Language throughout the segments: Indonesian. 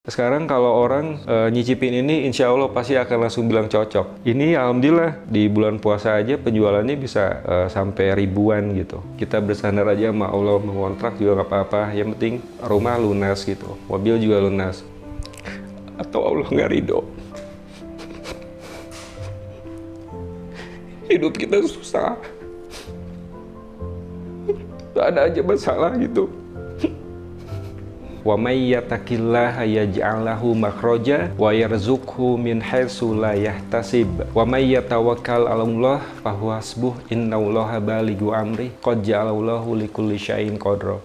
Sekarang kalau orang nyicipin ini, insya Allah pasti akan langsung bilang cocok. Ini alhamdulillah di bulan puasa aja penjualannya bisa sampai ribuan gitu. Kita bersandar aja sama Allah, mengontrak juga nggak apa-apa. Yang penting rumah lunas gitu, mobil juga lunas. Atau Allah nggak ridho. Hidup kita susah. Gak ada aja masalah gitu. Wa may yattaqillaha yaj'al lahu makhraja wa yarzuqhu min haitsu la yahtasib wa may yatawakkal 'alallah fa huwa hasbuh innallaha balighu amri qad ja'alallahu likulli syai'in qadra.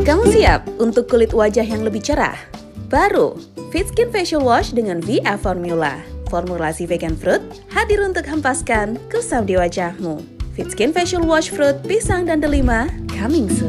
Kamu siap untuk kulit wajah yang lebih cerah? Baru Fit Skin Facial Wash dengan VA Formula. Formulasi vegan fruit hadir untuk hempaskan kusam di wajahmu. Fit Skin Facial Wash Fruit Pisang dan Delima coming soon.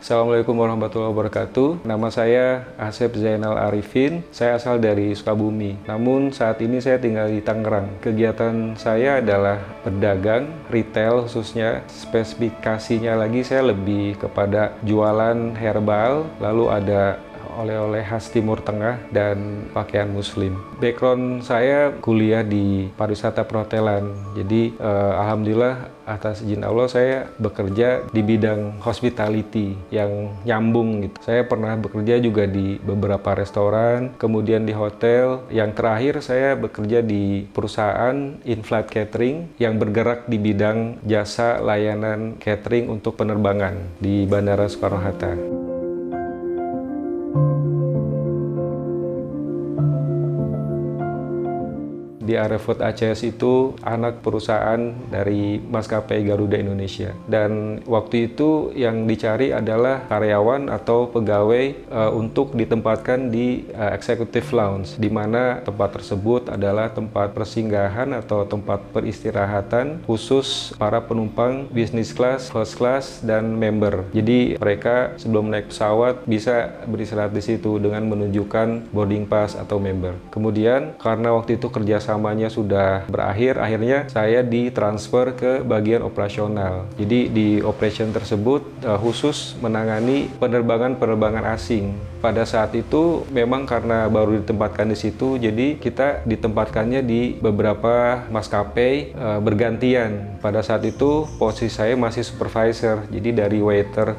Assalamualaikum warahmatullahi wabarakatuh. Nama saya Asep Zainal Arifin. Saya asal dari Sukabumi. Namun saat ini saya tinggal di Tangerang. Kegiatan saya adalah berdagang, retail khususnya. Spesifikasinya lagi saya lebih kepada jualan herbal, lalu ada oleh-oleh khas Timur Tengah dan pakaian muslim. Background saya kuliah di pariwisata perhotelan. Jadi alhamdulillah atas izin Allah saya bekerja di bidang hospitality yang nyambung gitu. Saya pernah bekerja juga di beberapa restoran, kemudian di hotel. Yang terakhir saya bekerja di perusahaan in-flight catering yang bergerak di bidang jasa layanan catering untuk penerbangan di Bandara Soekarno-Hatta. Di Aerofood ACS itu anak perusahaan dari maskapai Garuda Indonesia, dan waktu itu yang dicari adalah karyawan atau pegawai untuk ditempatkan di executive lounge, di mana tempat tersebut adalah tempat persinggahan atau tempat peristirahatan khusus para penumpang business class, first class, dan member. Jadi mereka sebelum naik pesawat bisa beristirahat di situ dengan menunjukkan boarding pass atau member. Kemudian karena waktu itu kerjasamanya sudah berakhir, akhirnya saya ditransfer ke bagian operasional. Jadi di operation tersebut khusus menangani penerbangan asing. Pada saat itu memang karena baru ditempatkan di situ, jadi kita ditempatkannya di beberapa maskapai bergantian. Pada saat itu posisi saya masih supervisor, jadi dari waiter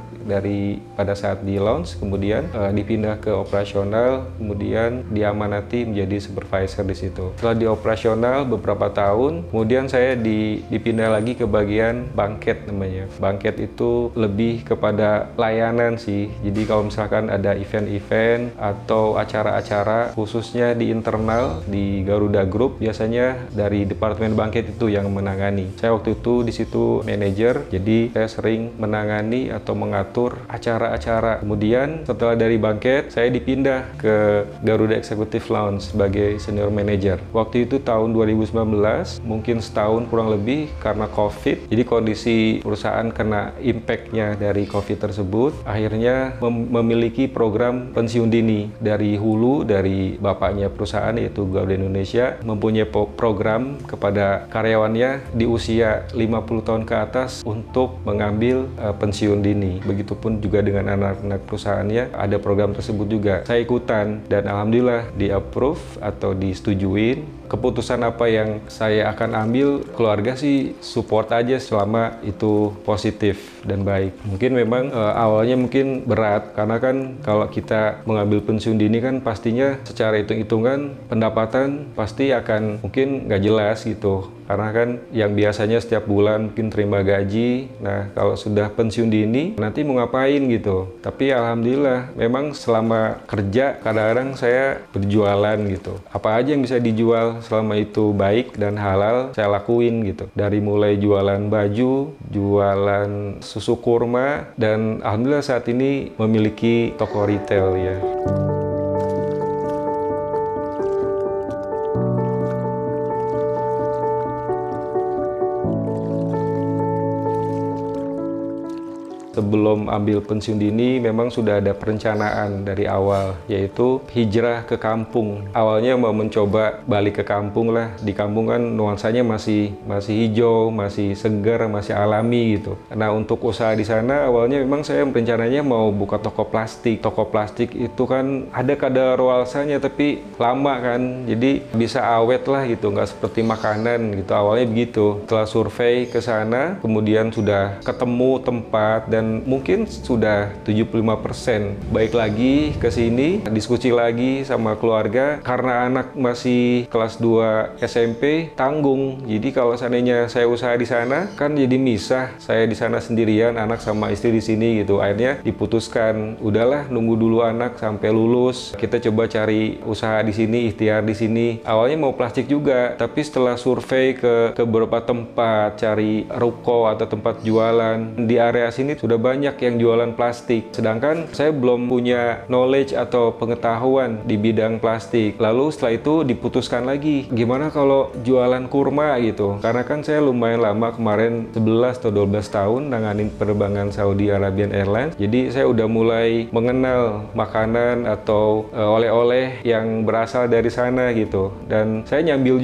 pada saat di lounge, kemudian dipindah ke operasional, kemudian diamanati menjadi supervisor di situ. Setelah di operasional beberapa tahun, kemudian saya dipindah lagi ke bagian banket namanya. Banket itu lebih kepada layanan sih. Jadi kalau misalkan ada event-event atau acara-acara khususnya di internal di Garuda Group, biasanya dari departemen banket itu yang menangani. Saya waktu itu di situ manajer, jadi saya sering menangani atau mengatur acara-acara. Kemudian setelah dari banket, saya dipindah ke Garuda Executive Lounge sebagai senior manager. Waktu itu tahun 2019, mungkin setahun kurang lebih karena COVID. Jadi kondisi perusahaan kena impact-nya dari COVID tersebut, akhirnya memiliki program pensiun dini dari hulu, dari bapaknya perusahaan yaitu Garuda Indonesia, mempunyai program kepada karyawannya di usia 50 tahun ke atas untuk mengambil pensiun dini. Begitupun juga dengan anak-anak perusahaannya, ada program tersebut juga. Saya ikutan dan alhamdulillah di-approve atau disetujuin. Keputusan apa yang saya akan ambil, keluarga sih support aja selama itu positif dan baik. Mungkin memang awalnya mungkin berat, karena kan kalau kita mengambil pensiun dini kan pastinya secara hitung-hitungan pendapatan pasti akan mungkin nggak jelas gitu. Karena kan yang biasanya setiap bulan mungkin terima gaji, nah kalau sudah pensiun dini nanti mau ngapain gitu. Tapi alhamdulillah memang selama kerja kadang-kadang saya berjualan gitu. Apa aja yang bisa dijual jual selama itu baik dan halal, saya lakuin gitu. Dari mulai jualan baju, jualan susu kurma, dan alhamdulillah saat ini memiliki toko retail ya. Sebelum ambil pensiun dini memang sudah ada perencanaan dari awal, yaitu hijrah ke kampung. Awalnya mau mencoba balik ke kampung lah. Di kampung kan nuansanya masih hijau, masih segar, masih alami gitu. Nah, untuk usaha di sana awalnya memang saya rencananya mau buka toko plastik. Toko plastik itu kan ada kadaluarsanya tapi lama kan, jadi bisa awet lah gitu, nggak seperti makanan gitu. Awalnya begitu. Setelah survei ke sana, kemudian sudah ketemu tempat dan mungkin sudah 75%. Baik lagi ke sini, diskusi lagi sama keluarga, karena anak masih kelas 2 SMP, tanggung. Jadi kalau seandainya saya usaha di sana, kan jadi misah. Saya di sana sendirian, anak sama istri di sini gitu. Akhirnya diputuskan, udahlah nunggu dulu anak sampai lulus. Kita coba cari usaha di sini, ikhtiar di sini. Awalnya mau plastik juga, tapi setelah survei ke beberapa tempat, cari ruko atau tempat jualan di area sini sudah banyak yang jualan plastik, sedangkan saya belum punya knowledge atau pengetahuan di bidang plastik. Lalu setelah itu diputuskan lagi, gimana kalau jualan kurma gitu, karena kan saya lumayan lama kemarin 11 atau 12 tahun nanganin penerbangan Saudi Arabian Airlines, jadi saya udah mulai mengenal makanan atau oleh-oleh yang berasal dari sana gitu. Dan saya nyambil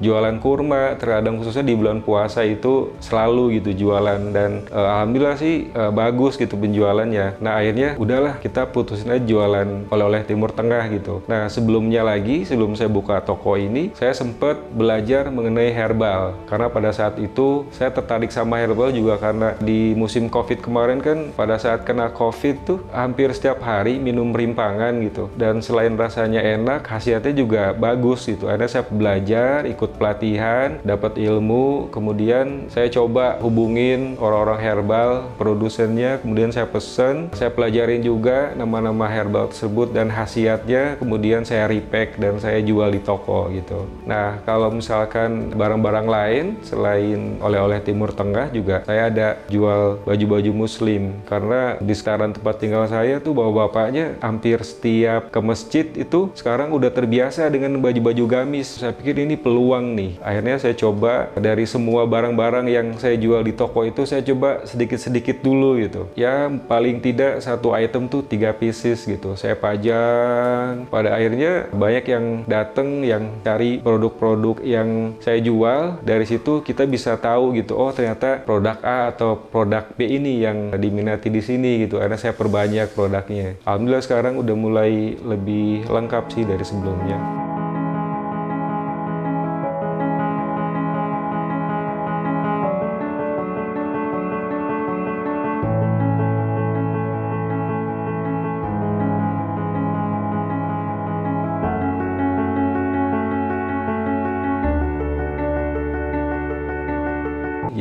jualan kurma, terkadang khususnya di bulan puasa itu selalu gitu jualan, dan alhamdulillah sih bagus gitu penjualannya. Nah, akhirnya udahlah kita putusin aja jualan oleh-oleh Timur Tengah gitu. Nah, sebelum saya buka toko ini, saya sempat belajar mengenai herbal, karena pada saat itu saya tertarik sama herbal juga karena di musim COVID kemarin kan, pada saat kena COVID tuh hampir setiap hari minum rimpangan gitu, dan selain rasanya enak, khasiatnya juga bagus gitu. Akhirnya saya belajar, ikut pelatihan, dapat ilmu, kemudian saya coba hubungin orang-orang herbal, produsennya, kemudian saya pesen, saya pelajarin juga nama-nama herbal tersebut dan khasiatnya, kemudian saya repack dan saya jual di toko gitu. Nah, kalau misalkan barang-barang lain selain oleh-oleh Timur Tengah juga saya ada jual baju-baju muslim, karena di sekitaran tempat tinggal saya tuh bapak-bapaknya hampir setiap ke masjid itu sekarang udah terbiasa dengan baju-baju gamis. Saya pikir ini peluang nih. Akhirnya saya coba dari semua barang-barang yang saya jual di toko itu, saya coba sedikit dulu gitu. Ya paling tidak satu item tuh 3 pieces gitu. Saya pajang. Pada akhirnya banyak yang datang yang cari produk-produk yang saya jual. Dari situ kita bisa tahu gitu. Oh, ternyata produk A atau produk B ini yang diminati di sini gitu. Karena saya perbanyak produknya. Alhamdulillah sekarang udah mulai lebih lengkap sih dari sebelumnya.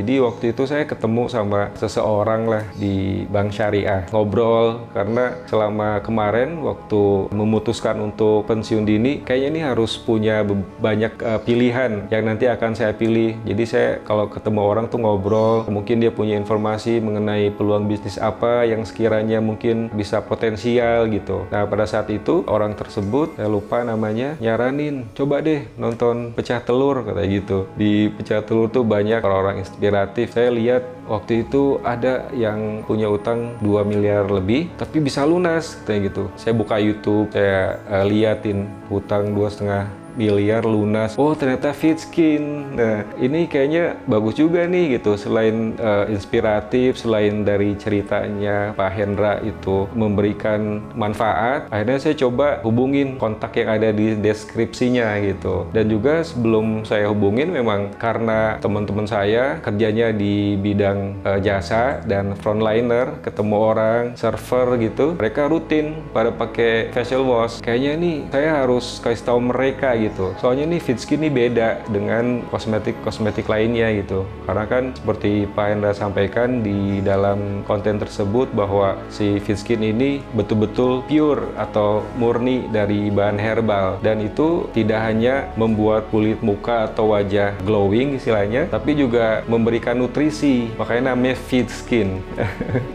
Jadi waktu itu saya ketemu sama seseorang lah di Bank Syariah, ngobrol, karena selama kemarin waktu memutuskan untuk pensiun dini, kayaknya ini harus punya banyak pilihan yang nanti akan saya pilih. Jadi saya kalau ketemu orang tuh ngobrol, mungkin dia punya informasi mengenai peluang bisnis apa yang sekiranya mungkin bisa potensial gitu. Nah, pada saat itu orang tersebut, saya lupa namanya, nyaranin, coba deh nonton Pecah Telur, katanya gitu. Di Pecah Telur tuh banyak orang-orang inspiratif. Saya lihat waktu itu ada yang punya utang 2 miliar lebih tapi bisa lunas kayak gitu. Saya buka YouTube, saya liatin hutang 2,5 miliar lunas. Oh, ternyata Fitskin. Nah, ini kayaknya bagus juga nih gitu. Selain inspiratif, selain dari ceritanya Pak Hendra itu memberikan manfaat, akhirnya saya coba hubungin kontak yang ada di deskripsinya gitu. Dan juga sebelum saya hubungin, memang karena teman-teman saya kerjanya di bidang jasa dan frontliner, ketemu orang, server gitu, mereka rutin pada pakai facial wash. Kayaknya nih saya harus kasih tahu mereka gitu. gitu. Soalnya nih Fit Skin ini beda dengan kosmetik lainnya gitu. Karena kan seperti Pak Hendra sampaikan di dalam konten tersebut bahwa si Fit Skin ini betul-betul pure atau murni dari bahan herbal, dan itu tidak hanya membuat kulit muka atau wajah glowing istilahnya, tapi juga memberikan nutrisi. Makanya namanya Fit Skin.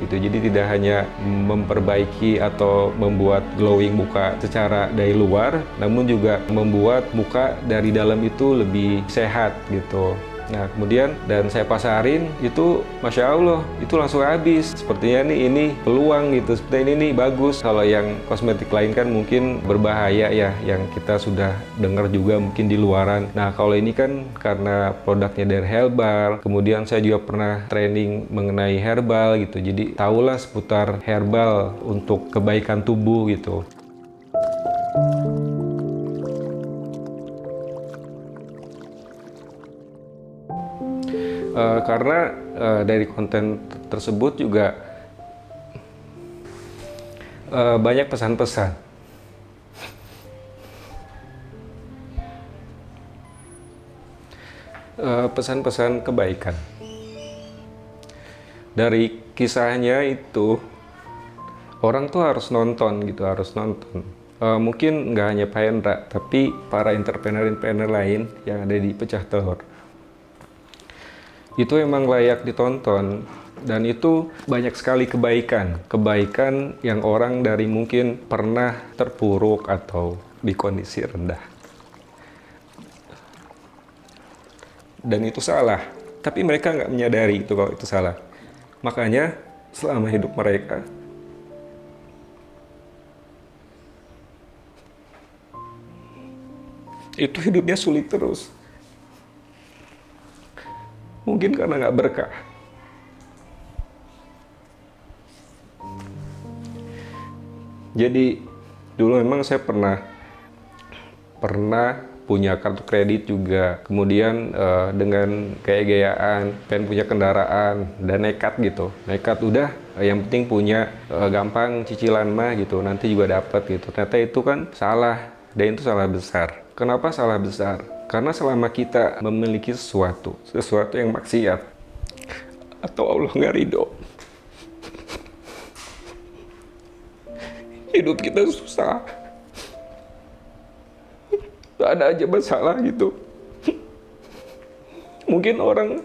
Itu jadi tidak hanya memperbaiki atau membuat glowing muka secara dari luar, namun juga membuat muka dari dalam itu lebih sehat gitu. Nah, kemudian dan saya pasarin itu, Masya Allah, itu langsung habis. Sepertinya nih ini peluang gitu, seperti ini nih bagus. Kalau yang kosmetik lain kan mungkin berbahaya ya, yang kita sudah dengar juga mungkin di luaran. Nah, kalau ini kan karena produknya dari herbal, kemudian saya juga pernah training mengenai herbal gitu, jadi tahulah seputar herbal untuk kebaikan tubuh gitu. Karena dari konten tersebut juga banyak pesan-pesan. Pesan-pesan kebaikan. Dari kisahnya itu, orang tuh harus nonton gitu, harus nonton. Mungkin nggak hanya Pak Hendra, tapi para entrepreneur-entrepreneur lain yang ada di Pecah Telur. Itu emang layak ditonton, dan itu banyak sekali kebaikan yang orang dari mungkin pernah terpuruk atau di kondisi rendah, dan itu salah, tapi mereka nggak menyadari itu kalau itu salah. Makanya selama hidup mereka itu hidupnya sulit terus. Mungkin karena nggak berkah. Jadi dulu memang saya pernah punya kartu kredit juga. Kemudian dengan gaya-gayaan, pengen punya kendaraan dan nekat gitu. Nekat udah, yang penting punya, gampang cicilan mah gitu. Nanti juga dapat gitu. Ternyata itu kan salah, dan itu salah besar. Kenapa salah besar? Karena selama kita memiliki sesuatu yang maksiat atau Allah nggak ridho, hidup kita susah. Ada aja masalah gitu. Mungkin orang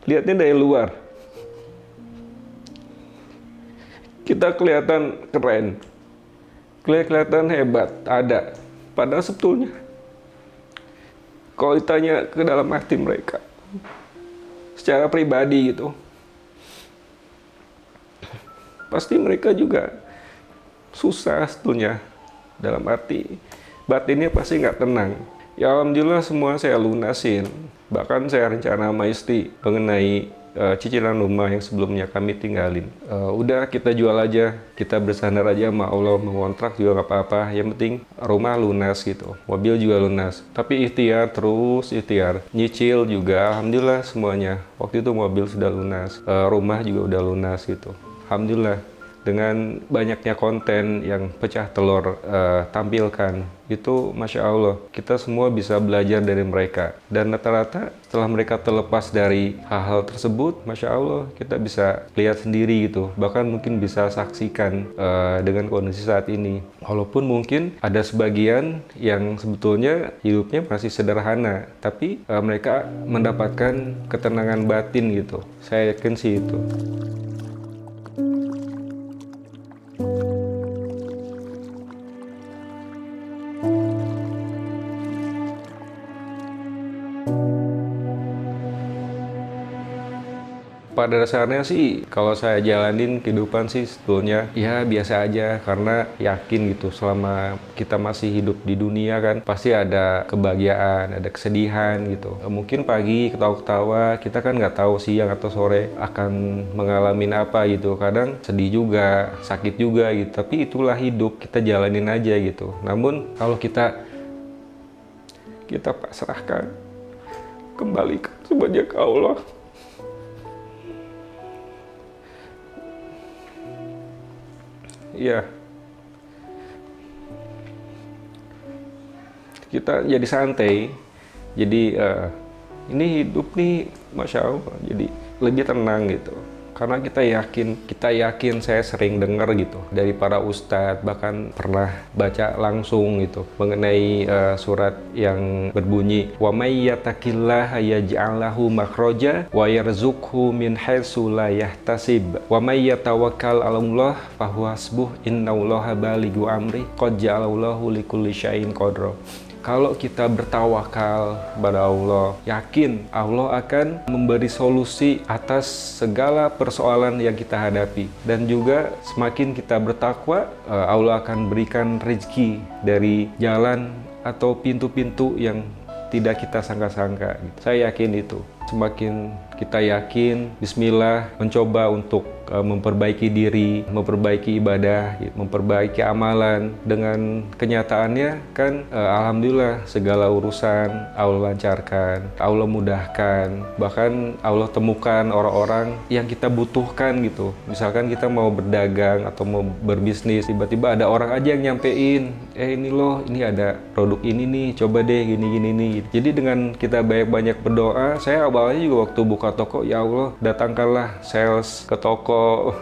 lihatnya dari luar, kita kelihatan keren, kelihatan hebat, ada. Padahal sebetulnya kalau ditanya ke dalam hati mereka, secara pribadi gitu, pasti mereka juga susah sebetulnya. Dalam arti batinnya pasti nggak tenang. Ya alhamdulillah semua saya lunasin. Bahkan saya rencana sama istri mengenai cicilan rumah yang sebelumnya kami tinggalin. Udah kita jual aja, kita bersandar aja sama Allah, mengontrak juga nggak apa-apa. Yang penting rumah lunas gitu, mobil juga lunas. Tapi ikhtiar terus, ikhtiar. Nyicil juga, alhamdulillah semuanya. Waktu itu mobil sudah lunas, rumah juga udah lunas gitu. Alhamdulillah. Dengan banyaknya konten yang Pecah Telur tampilkan, itu Masya Allah, kita semua bisa belajar dari mereka. Dan rata-rata setelah mereka terlepas dari hal-hal tersebut, Masya Allah, kita bisa lihat sendiri gitu. Bahkan mungkin bisa saksikan dengan kondisi saat ini. Walaupun mungkin ada sebagian yang sebetulnya hidupnya masih sederhana, tapi mereka mendapatkan ketenangan batin gitu. Saya yakin sih itu. Pada dasarnya sih, kalau saya jalanin kehidupan sih sebetulnya ya biasa aja, karena yakin gitu selama kita masih hidup di dunia kan pasti ada kebahagiaan, ada kesedihan gitu. Mungkin pagi ketawa-ketawa, kita kan nggak tahu siang atau sore akan mengalami apa gitu. Kadang sedih juga, sakit juga gitu. Tapi itulah hidup, kita jalanin aja gitu. Namun kalau kita pasrahkan, kembalikan semuanya ke Allah. Ya, kita jadi santai. Jadi ini hidup nih, Masya Allah, jadi lebih tenang gitu. Karena kita yakin, saya sering dengar gitu dari para ustadz, bahkan pernah baca langsung gitu mengenai surat yang berbunyi wa may yattaqillaha yaj'al lahu makhraja wa yarzuqhu min haitsu la yahtasib wa may yatawakkal 'alallah fahuwa hasbuh innallaha balighu amri qad ja'alallahu likulli syai'in qadra. Kalau kita bertawakal pada Allah, yakin Allah akan memberi solusi atas segala persoalan yang kita hadapi. Dan juga semakin kita bertakwa, Allah akan berikan rezeki dari jalan atau pintu-pintu yang tidak kita sangka-sangka. Saya yakin itu. Semakin kita yakin, bismillah, mencoba untuk memperbaiki diri, memperbaiki ibadah, memperbaiki amalan. Dengan kenyataannya kan alhamdulillah segala urusan Allah lancarkan, Allah mudahkan. Bahkan Allah temukan orang-orang yang kita butuhkan gitu. Misalkan kita mau berdagang atau mau berbisnis, tiba-tiba ada orang aja yang nyampein, ini loh, ini ada produk ini nih, coba deh gini-gini nih. Jadi dengan kita banyak-banyak berdoa, saya awalnya juga waktu buka toko, ya Allah, datangkanlah sales ke toko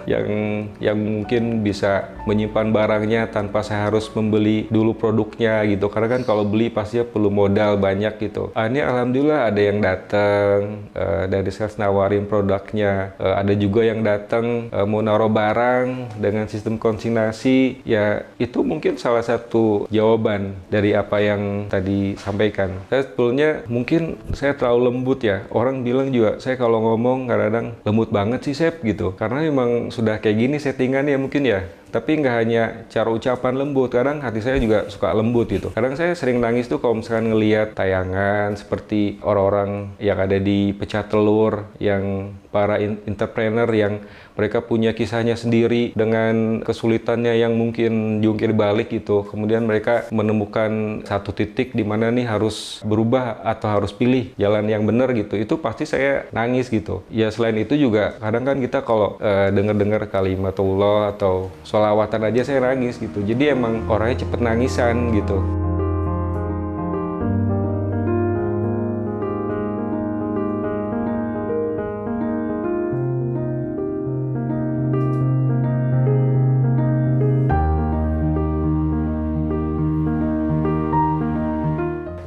yang mungkin bisa menyimpan barangnya tanpa saya harus membeli dulu produknya gitu. Karena kan kalau beli pastinya perlu modal banyak gitu. Ini alhamdulillah ada yang datang dari sales nawarin produknya. Ada juga yang datang mau naruh barang dengan sistem konsignasi. Ya itu mungkin salah satu jawaban dari apa yang tadi sampaikan. Saya sebetulnya mungkin saya terlalu lembut ya. Orang bilang juga saya kalau ngomong kadang-kadang lembut banget sih Sep gitu. Karena memang sudah kayak gini settingannya mungkin ya. Tapi nggak hanya cara ucapan lembut, kadang hati saya juga suka lembut gitu. Kadang saya sering nangis tuh kalau misalkan ngelihat tayangan seperti orang-orang yang ada di Pecah Telur, yang para entrepreneur yang mereka punya kisahnya sendiri dengan kesulitannya yang mungkin jungkir balik gitu. Kemudian mereka menemukan satu titik di mana nih harus berubah atau harus pilih jalan yang benar gitu. Itu pasti saya nangis gitu. Ya selain itu juga kadang kan kita kalau dengar-dengar kalimatullah atau sholawatan aja saya nangis gitu. Jadi emang orangnya cepet nangisan gitu.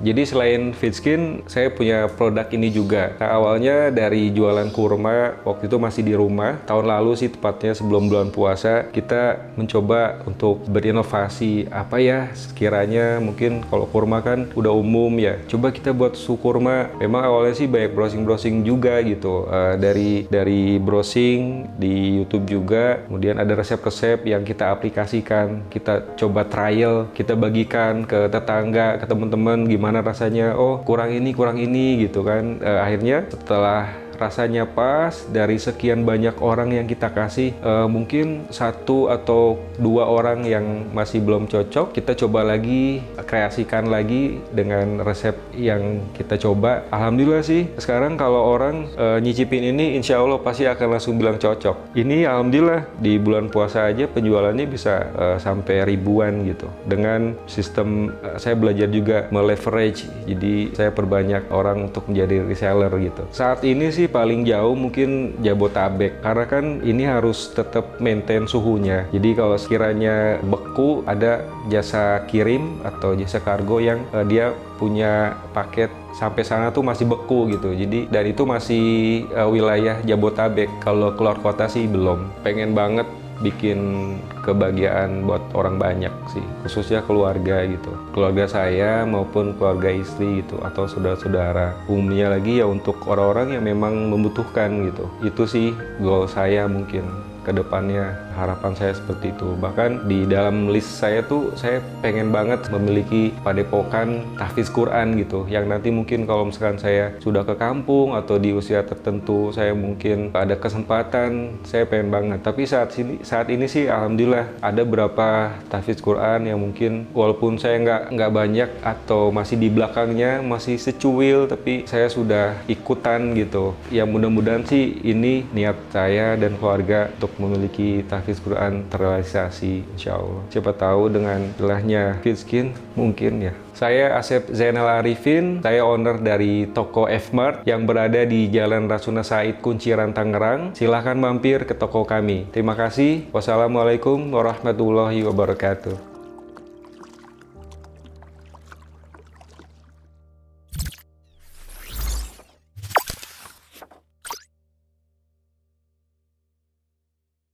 Jadi selain Fitskin, saya punya produk ini juga. Nah, awalnya dari jualan kurma, waktu itu masih di rumah. Tahun lalu sih tepatnya sebelum bulan puasa, kita mencoba untuk berinovasi. Apa ya sekiranya mungkin kalau kurma kan udah umum ya. Coba kita buat susu kurma. Memang awalnya sih banyak browsing-browsing juga gitu. Dari browsing di YouTube juga. Kemudian ada resep-resep yang kita aplikasikan. Kita coba trial, kita bagikan ke tetangga, ke teman-teman gimana rasanya, oh kurang ini gitu kan. Akhirnya setelah rasanya pas, dari sekian banyak orang yang kita kasih, mungkin 1 atau 2 orang yang masih belum cocok, kita coba lagi, kreasikan lagi dengan resep yang kita coba. Alhamdulillah sih, sekarang kalau orang nyicipin ini, insya Allah pasti akan langsung bilang cocok. Ini alhamdulillah di bulan puasa aja penjualannya bisa sampai ribuan gitu. Dengan sistem, saya belajar juga meleverage, jadi saya perbanyak orang untuk menjadi reseller gitu. Saat ini sih paling jauh mungkin Jabotabek, karena kan ini harus tetap maintain suhunya. Jadi kalau sekiranya beku, ada jasa kirim atau jasa kargo yang dia punya paket sampai sana tuh masih beku gitu. Jadi dan itu masih wilayah Jabotabek. Kalau keluar kota sih belum. Pengen banget bikin kebahagiaan buat orang banyak sih, khususnya keluarga gitu, keluarga saya maupun keluarga istri gitu, atau saudara-saudara. Umumnya lagi ya untuk orang-orang yang memang membutuhkan gitu. Itu sih goal saya mungkin ke depannya, harapan saya seperti itu. Bahkan di dalam list saya tuh saya pengen banget memiliki padepokan tahfiz Quran gitu, yang nanti mungkin kalau misalkan saya sudah ke kampung atau di usia tertentu, saya mungkin ada kesempatan, saya pengen banget. Tapi saat ini sih alhamdulillah ada beberapa tahfiz Quran yang mungkin walaupun saya nggak banyak atau masih di belakangnya, masih secuil, tapi saya sudah ikutan gitu. Ya mudah-mudahan sih ini niat saya dan keluarga untuk memiliki tahfiz Quran terrealisasi, insya Allah. Siapa tahu dengan celahnya Fitskin mungkin ya. Saya Asep Zainal Arifin, saya owner dari toko F-Mart yang berada di Jalan Rasuna Said, Kunciran, Tangerang. Silahkan mampir ke toko kami. Terima kasih. Wassalamualaikum warahmatullahi wabarakatuh.